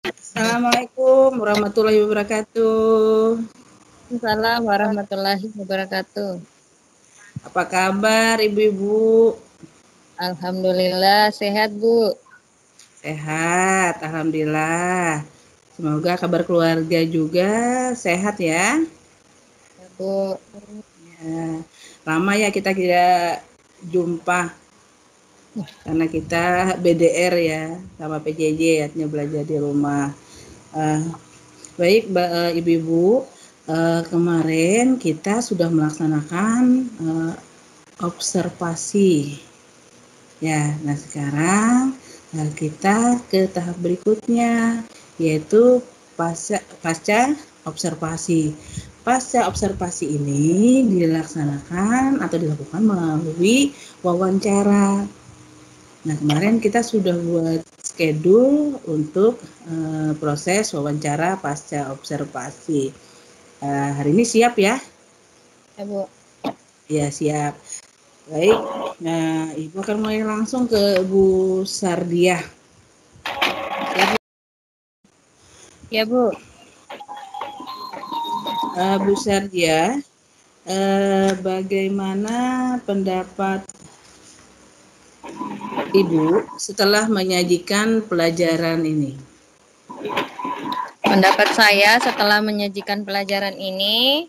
Assalamualaikum warahmatullahi wabarakatuh. Waalaikumsalam warahmatullahi wabarakatuh. Apa kabar ibu-ibu? Alhamdulillah sehat Bu. Sehat, alhamdulillah. Semoga kabar keluarga juga sehat ya. Ya, Bu. Ya, lama ya kita tidak jumpa karena kita BDR ya sama PJJ, artinya belajar di rumah. Eh, Baik, ibu-ibu, kemarin kita sudah melaksanakan observasi. Ya, nah sekarang kita ke tahap berikutnya, yaitu pasca observasi. Pasca observasi ini dilaksanakan atau dilakukan melalui wawancara. Nah, kemarin kita sudah buat schedule untuk proses wawancara pasca observasi. Hari ini siap ya? Ya Bu. Ya, siap. Baik, nah Ibu akan mulai langsung ke Bu Sardiah. Ya Bu. Bu Sardiah, bagaimana pendapat Ibu setelah menyajikan pelajaran ini? Pendapat saya setelah menyajikan pelajaran ini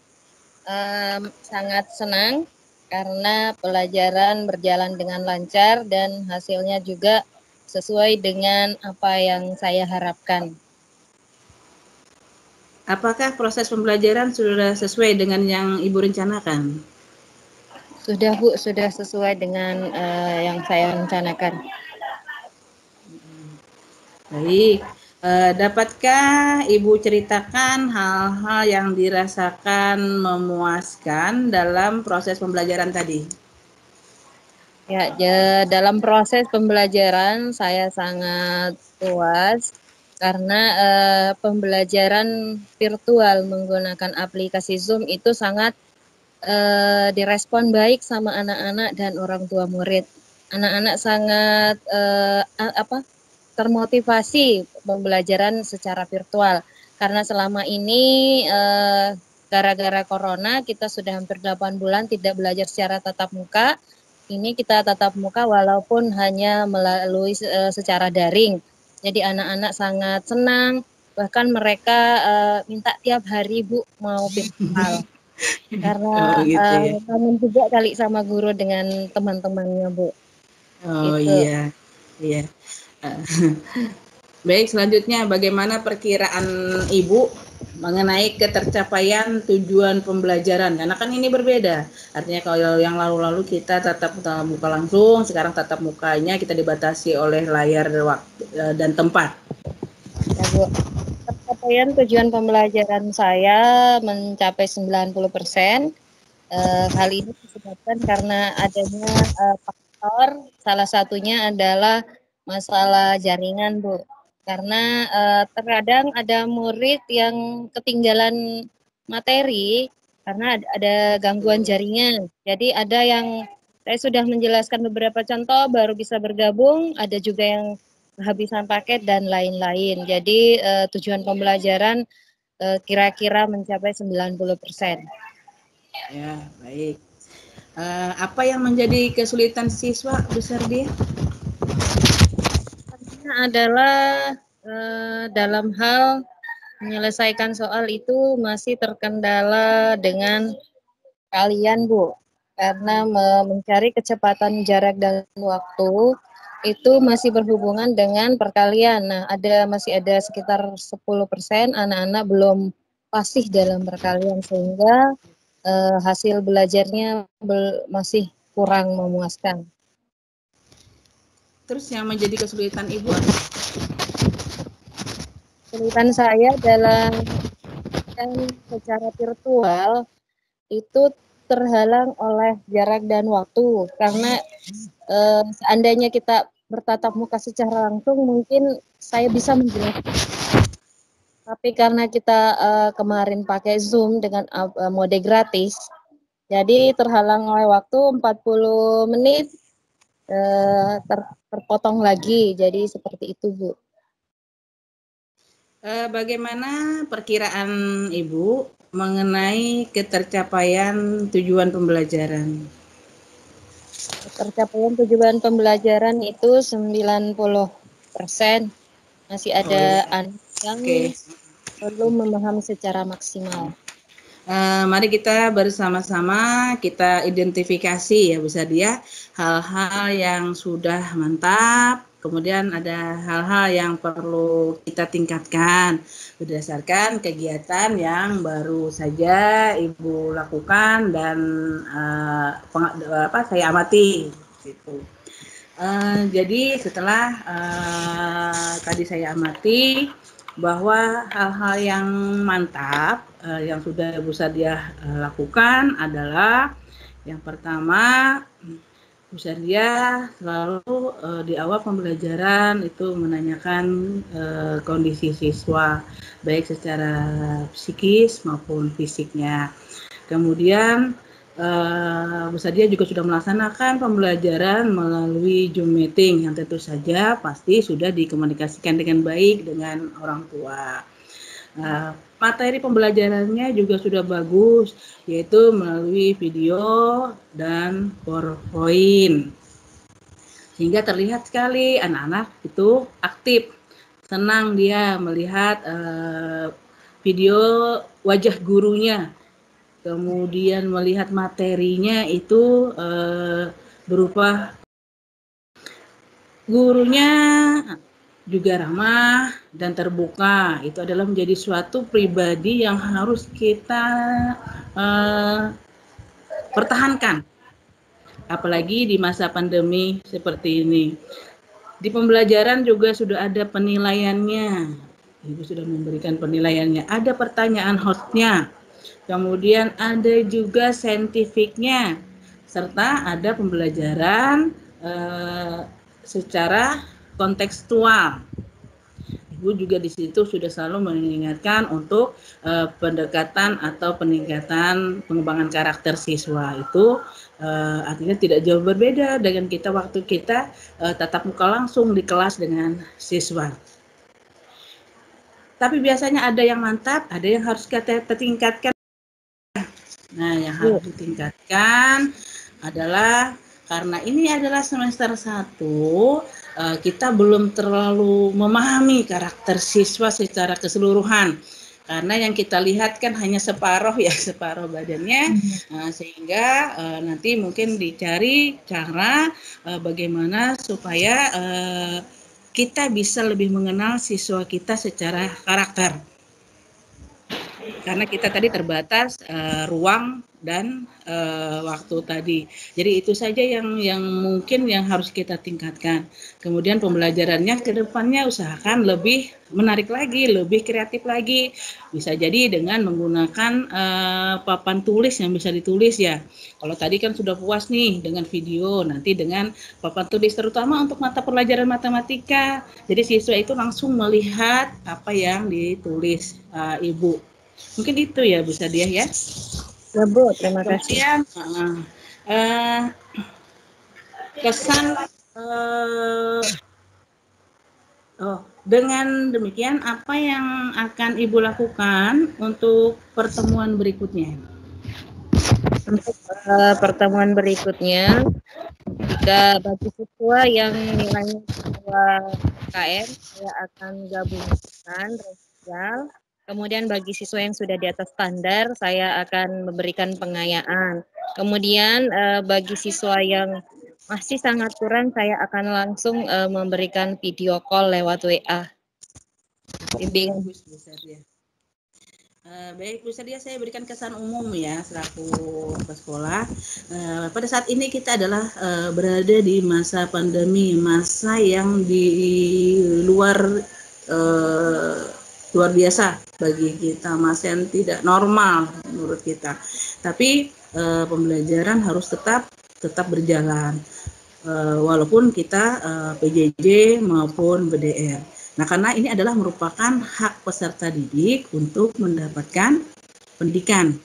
sangat senang karena pelajaran berjalan dengan lancar dan hasilnya juga sesuai dengan apa yang saya harapkan. Apakah proses pembelajaran sudah sesuai dengan yang Ibu rencanakan? Sudah Bu, sudah sesuai dengan yang saya rencanakan. Baik, dapatkah Ibu ceritakan hal-hal yang dirasakan memuaskan dalam proses pembelajaran tadi? Ya, dalam proses pembelajaran saya sangat puas karena pembelajaran virtual menggunakan aplikasi Zoom itu sangat direspon baik sama anak-anak dan orang tua murid. Anak-anak sangat termotivasi pembelajaran secara virtual karena selama ini gara-gara corona kita sudah hampir 8 bulan tidak belajar secara tatap muka. Ini kita tatap muka walaupun hanya melalui secara daring. Jadi anak-anak sangat senang, bahkan mereka minta tiap hari Bu mau virtual. Oh Karena gitu ya. kangen juga kali sama guru dengan teman-temannya Bu. Oh Itu. iya, iya. Eh, Baik, selanjutnya bagaimana perkiraan Ibu mengenai ketercapaian tujuan pembelajaran? Karena kan ini berbeda. Artinya kalau yang lalu-lalu kita tatap muka langsung, sekarang tatap mukanya kita dibatasi oleh layar waktu dan tempat. Ya Bu. Pencapaian tujuan pembelajaran saya mencapai 90%. Hal ini disebabkan karena adanya faktor, salah satunya adalah masalah jaringan, Bu. Karena terkadang ada murid yang ketinggalan materi karena ada gangguan jaringan. Jadi ada yang saya sudah menjelaskan beberapa contoh baru bisa bergabung, ada juga yang kehabisan paket dan lain-lain. Jadi tujuan pembelajaran kira-kira mencapai 90%. Ya, baik. Apa yang menjadi kesulitan siswa besar dia? Adalah dalam hal menyelesaikan soal itu masih terkendala dengan kalian Bu, karena mencari kecepatan jarak dan waktu itu masih berhubungan dengan perkalian. Nah, masih ada sekitar 10% anak-anak belum fasih dalam perkalian sehingga hasil belajarnya masih kurang memuaskan. Terus yang menjadi kesulitan Ibu? Kesulitan saya dalam secara virtual itu terhalang oleh jarak dan waktu karena seandainya kita bertatap muka secara langsung mungkin saya bisa menjelaskan, tapi karena kita kemarin pakai Zoom dengan mode gratis jadi terhalang oleh waktu 40 menit terpotong lagi. Jadi seperti itu, Bu. Bagaimana perkiraan Ibu mengenai ketercapaian tujuan pembelajaran? Tercapaian tujuan pembelajaran itu 90%. Masih Oh ya, ada anak yang oke. belum memahami secara maksimal. Mari kita bersama-sama kita identifikasi ya Bu Sadia hal-hal yang sudah mantap, kemudian ada hal-hal yang perlu kita tingkatkan berdasarkan kegiatan yang baru saja Ibu lakukan dan saya amati. Gitu. Jadi setelah tadi saya amati bahwa hal-hal yang mantap yang sudah Bu Sadia lakukan adalah yang pertama, Bu Sadia selalu di awal pembelajaran itu menanyakan kondisi siswa baik secara psikis maupun fisiknya. Kemudian Bu Sadia juga sudah melaksanakan pembelajaran melalui Zoom meeting yang tentu saja pasti sudah dikomunikasikan dengan baik dengan orang tua. Materi pembelajarannya juga sudah bagus, yaitu melalui video dan PowerPoint. Sehingga terlihat sekali anak-anak itu aktif, senang dia melihat video wajah gurunya. Kemudian melihat materinya itu berupa gurunya juga ramah dan terbuka. Itu adalah menjadi suatu pribadi yang harus kita pertahankan. Apalagi di masa pandemi seperti ini. Di pembelajaran juga sudah ada penilaiannya. Ibu sudah memberikan penilaiannya. Ada pertanyaan hostnya. Kemudian ada juga saintifiknya, serta ada pembelajaran secara kontekstual. Ibu juga di situ sudah selalu mengingatkan untuk pendekatan atau peningkatan pengembangan karakter siswa itu artinya tidak jauh berbeda dengan kita waktu kita tatap muka langsung di kelas dengan siswa. Tapi biasanya ada yang mantap, ada yang harus kita tingkatkan. Nah, yang harus ditingkatkan adalah karena ini adalah semester 1, kita belum terlalu memahami karakter siswa secara keseluruhan. Karena yang kita lihat kan hanya separuh ya, separuh badannya, sehingga nanti mungkin dicari cara bagaimana supaya kita bisa lebih mengenal siswa kita secara karakter. Karena kita tadi terbatas ruang dan waktu tadi. Jadi itu saja yang mungkin yang harus kita tingkatkan. Kemudian pembelajarannya ke depannya usahakan lebih menarik lagi, lebih kreatif lagi. Bisa jadi dengan menggunakan papan tulis yang bisa ditulis ya. Kalau tadi kan sudah puas nih dengan video, nanti dengan papan tulis terutama untuk mata pelajaran matematika. Jadi siswa itu langsung melihat apa yang ditulis Ibu. Mungkin itu ya Bu Sadia ya. Ya Bu, terima kasih. Kemudian kesan dengan demikian apa yang akan Ibu lakukan untuk pertemuan berikutnya? Untuk pertemuan berikutnya, jika bagi siswa yang nilainya siswa KM, saya akan gabungkan remedial. Kemudian bagi siswa yang sudah di atas standar, saya akan memberikan pengayaan. Kemudian bagi siswa yang masih sangat kurang, saya akan langsung memberikan video call lewat WA. Bimbingan. Baik Bu Sadia, saya berikan kesan umum ya selaku kepala sekolah. Pada saat ini kita adalah berada di masa pandemi, masa yang di luar luar biasa bagi kita, masa yang tidak normal menurut kita. Tapi pembelajaran harus tetap berjalan walaupun kita PJJ maupun BDR. Nah, karena ini adalah merupakan hak peserta didik untuk mendapatkan pendidikan.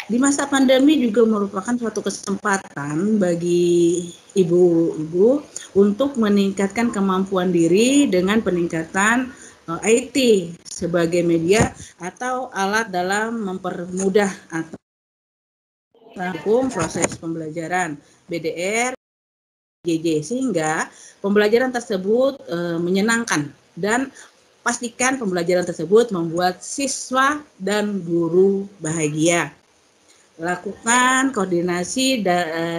Di masa pandemi juga merupakan suatu kesempatan bagi ibu-ibu untuk meningkatkan kemampuan diri dengan peningkatan IT sebagai media atau alat dalam mempermudah atau mendukung proses pembelajaran BDR, JJ, sehingga pembelajaran tersebut menyenangkan, dan pastikan pembelajaran tersebut membuat siswa dan guru bahagia. Lakukan koordinasi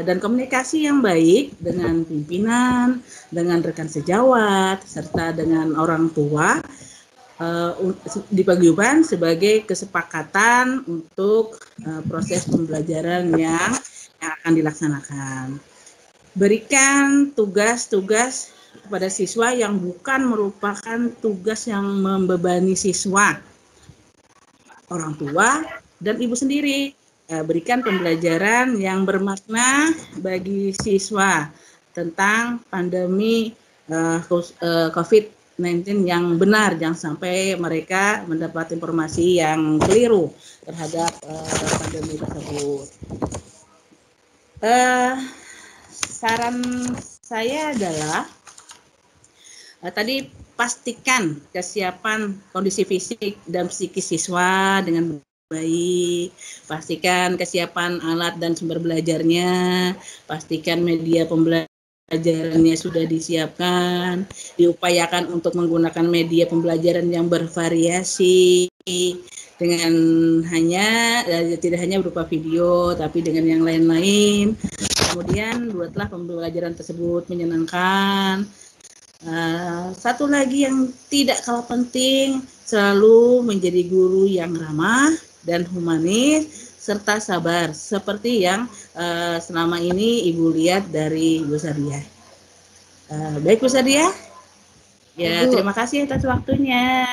dan komunikasi yang baik dengan pimpinan, dengan rekan sejawat, serta dengan orang tua dipaguyuban sebagai kesepakatan untuk proses pembelajaran yang akan dilaksanakan. Berikan tugas-tugas kepada siswa yang bukan merupakan tugas yang membebani siswa, orang tua, dan ibu sendiri. Berikan pembelajaran yang bermakna bagi siswa tentang pandemi COVID-19 yang benar, jangan sampai mereka mendapat informasi yang keliru terhadap pandemi tersebut. Saran saya adalah tadi pastikan kesiapan kondisi fisik dan psikis siswa dengan baik, pastikan kesiapan alat dan sumber belajarnya, pastikan media pembelajarannya sudah disiapkan, diupayakan untuk menggunakan media pembelajaran yang bervariasi dengan tidak hanya berupa video tapi dengan yang lain-lain. Kemudian buatlah pembelajaran tersebut menyenangkan. Satu lagi yang tidak kalah penting, selalu menjadi guru yang ramah dan humanis serta sabar, seperti yang selama ini Ibu lihat dari Bu Sadia. Baik Bu Sadia, ya terima kasih atas waktunya.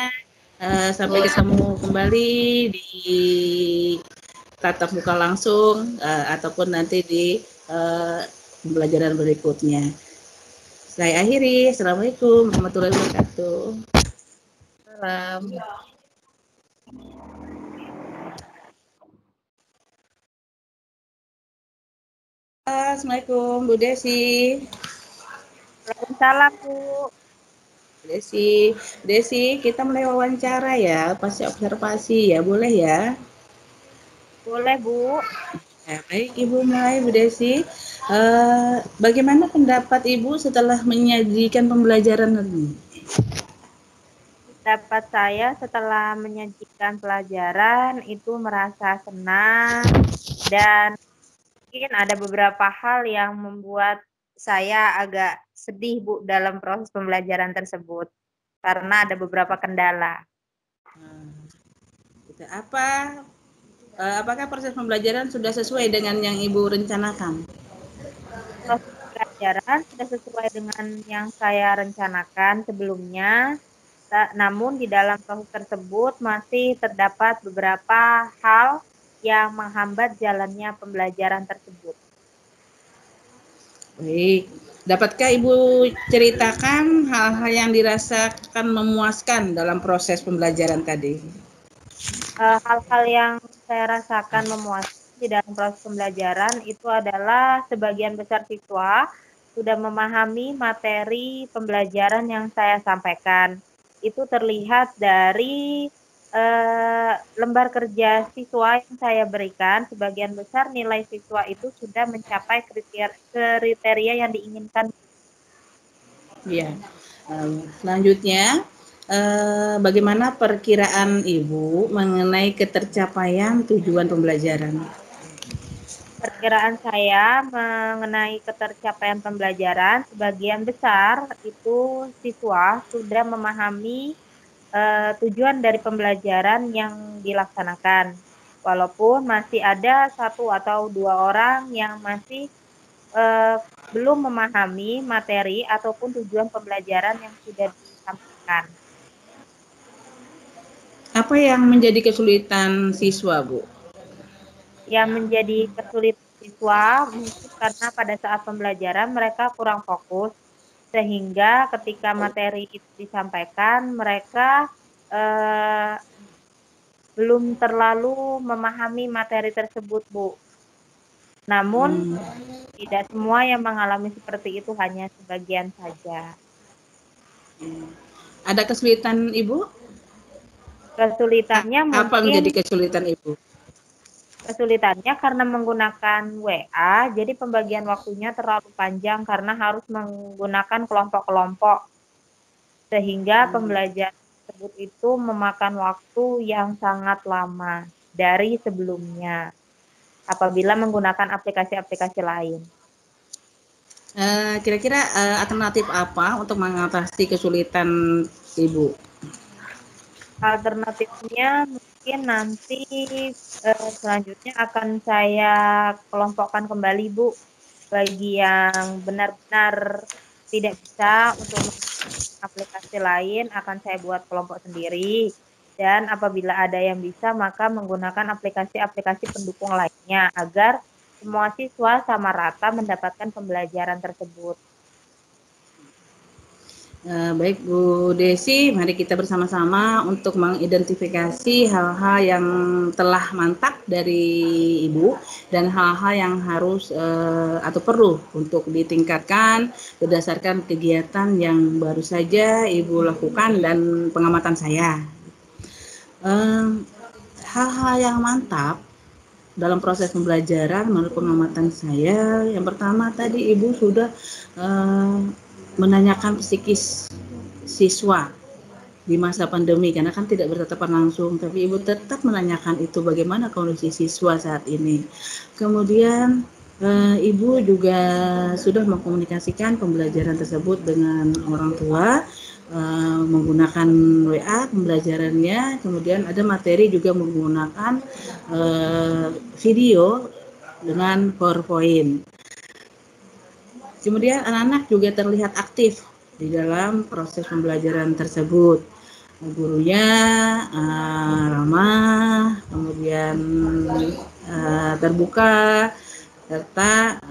Sampai ketemu kembali di tatap muka langsung ataupun nanti di pembelajaran berikutnya. Saya akhiri. Assalamualaikum warahmatullahi wabarakatuh. Salam. Assalamualaikum Bu Desi. Waalaikumsalam, Bu. Desi, kita mulai wawancara ya, pasti observasi ya, boleh ya? Boleh, Bu. Ya, baik Ibu mulai Bu Desi. Bagaimana pendapat Ibu setelah menyajikan pembelajaran ini? Pendapat saya setelah menyajikan pelajaran itu merasa senang dan mungkin ada beberapa hal yang membuat saya agak sedih, Bu, dalam proses pembelajaran tersebut karena ada beberapa kendala. Apakah proses pembelajaran sudah sesuai dengan yang Ibu rencanakan? Proses pembelajaran sudah sesuai dengan yang saya rencanakan sebelumnya, namun di dalam proses tersebut masih terdapat beberapa hal yang menghambat jalannya pembelajaran tersebut. Baik, dapatkah Ibu ceritakan hal-hal yang dirasakan memuaskan dalam proses pembelajaran tadi? Hal-hal yang saya rasakan memuaskan di dalam proses pembelajaran itu adalah sebagian besar siswa sudah memahami materi pembelajaran yang saya sampaikan. Itu terlihat dari lembar kerja siswa yang saya berikan, sebagian besar nilai siswa itu sudah mencapai kriteria yang diinginkan. Iya. Selanjutnya, bagaimana perkiraan Ibu mengenai ketercapaian tujuan pembelajaran? Perkiraan saya mengenai ketercapaian pembelajaran, sebagian besar itu siswa sudah memahami tujuan dari pembelajaran yang dilaksanakan. Walaupun masih ada satu atau dua orang yang masih belum memahami materi ataupun tujuan pembelajaran yang sudah disampaikan. Apa yang menjadi kesulitan siswa, Bu? Yang menjadi kesulitan siswa mungkin karena pada saat pembelajaran mereka kurang fokus, sehingga ketika materi itu disampaikan mereka belum terlalu memahami materi tersebut, Bu. Namun tidak semua yang mengalami seperti itu, hanya sebagian saja. Ada kesulitan Ibu? Kesulitannya Apa menjadi mungkin kesulitan Ibu? Kesulitannya karena menggunakan WA, jadi pembagian waktunya terlalu panjang karena harus menggunakan kelompok-kelompok, sehingga pembelajaran tersebut itu memakan waktu yang sangat lama dari sebelumnya apabila menggunakan aplikasi-aplikasi lain. Kira-kira alternatif apa untuk mengatasi kesulitan Ibu? Alternatifnya mungkin nanti selanjutnya akan saya kelompokkan kembali, Bu, bagi yang benar-benar tidak bisa untuk menggunakan aplikasi lain akan saya buat kelompok sendiri, dan apabila ada yang bisa maka menggunakan aplikasi-aplikasi pendukung lainnya agar semua siswa sama rata mendapatkan pembelajaran tersebut. Baik Bu Desi, mari kita bersama-sama untuk mengidentifikasi hal-hal yang telah mantap dari Ibu dan hal-hal yang harus atau perlu untuk ditingkatkan berdasarkan kegiatan yang baru saja Ibu lakukan dan pengamatan saya. Hal-hal yang mantap dalam proses pembelajaran menurut pengamatan saya, yang pertama tadi Ibu sudah menanyakan psikis siswa di masa pandemi, karena kan tidak bertatapan langsung, tapi Ibu tetap menanyakan itu bagaimana kondisi siswa saat ini. Kemudian Ibu juga sudah mengkomunikasikan pembelajaran tersebut dengan orang tua, menggunakan WA pembelajarannya, kemudian ada materi juga menggunakan video dengan PowerPoint. Kemudian anak-anak juga terlihat aktif di dalam proses pembelajaran tersebut. Gurunya ramah, kemudian terbuka, serta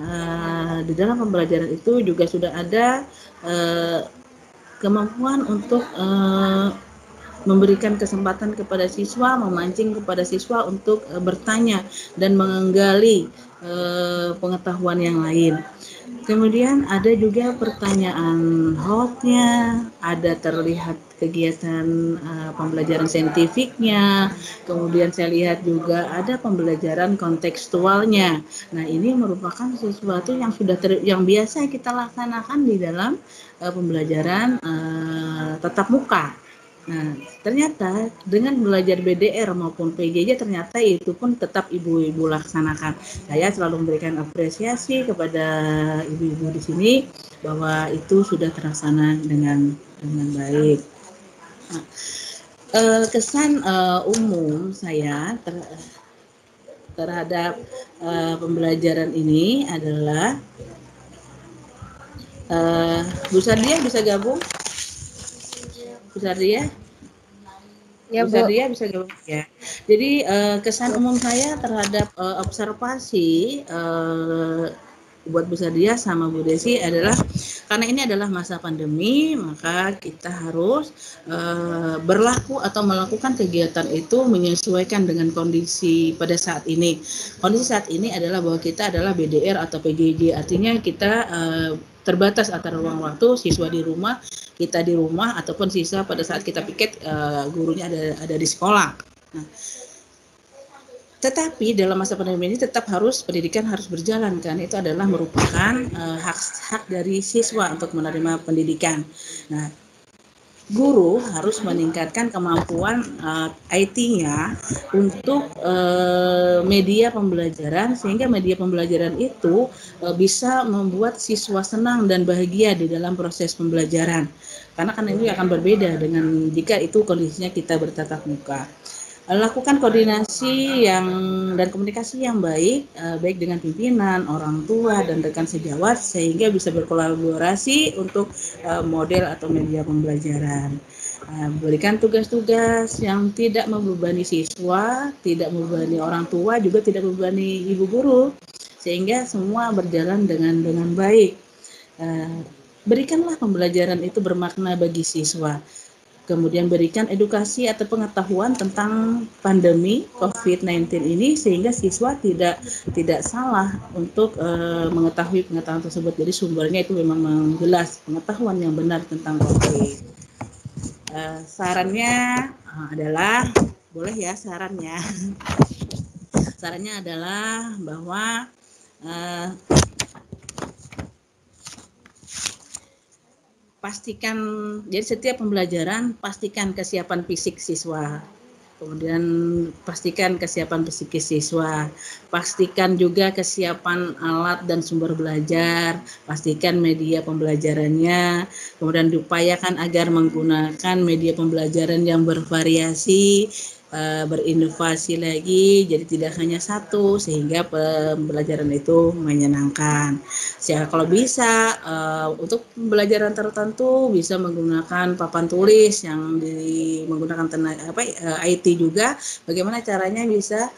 di dalam pembelajaran itu juga sudah ada kemampuan untuk memberikan kesempatan kepada siswa, memancing kepada siswa untuk bertanya dan menggali pengetahuan yang lain. Kemudian ada juga pertanyaan hotnya, ada terlihat kegiatan pembelajaran saintifiknya, kemudian saya lihat juga ada pembelajaran kontekstualnya. Nah, ini merupakan sesuatu yang sudah yang biasa kita laksanakan di dalam pembelajaran tatap muka. Nah, ternyata dengan belajar BDR maupun PJJ ternyata itu pun tetap ibu-ibu laksanakan. Saya selalu memberikan apresiasi kepada ibu-ibu di sini bahwa itu sudah terlaksana dengan baik. Nah, kesan umum saya terhadap pembelajaran ini adalah Bu Sardia bisa gabung? Bu Sardia? Ya, Bu Sardia bisa gabung ya. Jadi kesan umum saya terhadap observasi buat Bu Sardia sama Bu Desi adalah karena ini adalah masa pandemi, maka kita harus berlaku atau melakukan kegiatan itu menyesuaikan dengan kondisi pada saat ini. Kondisi saat ini adalah bahwa kita adalah BDR atau PJJ, artinya kita terbatas antara ruang waktu siswa di rumah, kita di rumah, ataupun siswa pada saat kita piket gurunya ada di sekolah. Nah, tetapi dalam masa pandemi ini tetap pendidikan harus berjalan, kan itu adalah merupakan hak dari siswa untuk menerima pendidikan. Nah, guru harus meningkatkan kemampuan IT-nya untuk media pembelajaran, sehingga media pembelajaran itu bisa membuat siswa senang dan bahagia di dalam proses pembelajaran. Karena kan ini akan berbeda dengan jika itu kondisinya kita bertatap muka. Lakukan koordinasi dan komunikasi yang baik, baik dengan pimpinan, orang tua, dan rekan sejawat, sehingga bisa berkolaborasi untuk model atau media pembelajaran. Berikan tugas-tugas yang tidak membebani siswa, tidak membebani orang tua, juga tidak membebani ibu guru, sehingga semua berjalan dengan baik. Berikanlah pembelajaran itu bermakna bagi siswa. Kemudian berikan edukasi atau pengetahuan tentang pandemi COVID-19 ini sehingga siswa tidak salah untuk mengetahui pengetahuan tersebut. Jadi sumbernya itu memang jelas pengetahuan yang benar tentang COVID. Sarannya adalah, boleh ya sarannya. Sarannya adalah bahwa pastikan, jadi setiap pembelajaran pastikan kesiapan fisik siswa, kemudian pastikan kesiapan psikis siswa, pastikan juga kesiapan alat dan sumber belajar, pastikan media pembelajarannya, kemudian diupayakan agar menggunakan media pembelajaran yang bervariasi, berinovasi lagi, jadi tidak hanya satu, sehingga pembelajaran itu menyenangkan. Kalau bisa untuk pembelajaran tertentu bisa menggunakan papan tulis yang menggunakan IT juga. Bagaimana caranya bisa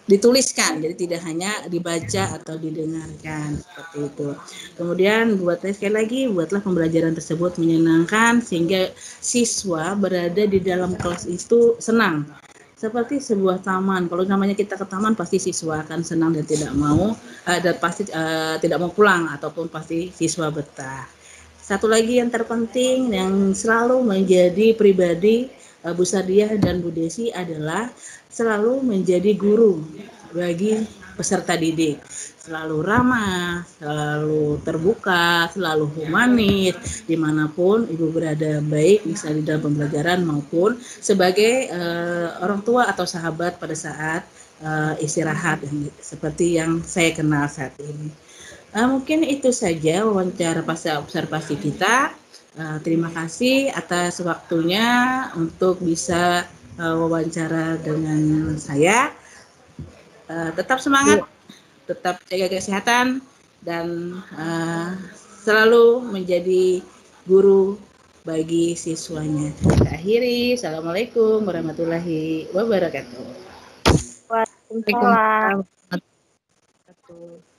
dituliskan, jadi tidak hanya dibaca atau didengarkan seperti itu. Kemudian sekali lagi buatlah pembelajaran tersebut menyenangkan sehingga siswa berada di dalam kelas itu senang. Seperti sebuah taman, kalau namanya kita ke taman pasti siswa akan senang dan tidak mau tidak mau pulang ataupun pasti siswa betah. Satu lagi yang terpenting yang selalu menjadi pribadi Bu Sardiah dan Bu Desi adalah selalu menjadi guru bagi peserta didik, selalu ramah, selalu terbuka, selalu humanis dimanapun ibu berada, baik misalnya di dalam pembelajaran maupun sebagai orang tua atau sahabat pada saat istirahat, seperti yang saya kenal saat ini. Mungkin itu saja wawancara observasi kita. Terima kasih atas waktunya untuk bisa wawancara dengan saya. Tetap semangat, tetap jaga kesehatan, dan selalu menjadi guru bagi siswanya. Kita akhiri. Assalamualaikum warahmatullahi wabarakatuh. Waalaikumsalam. Waalaikumsalam.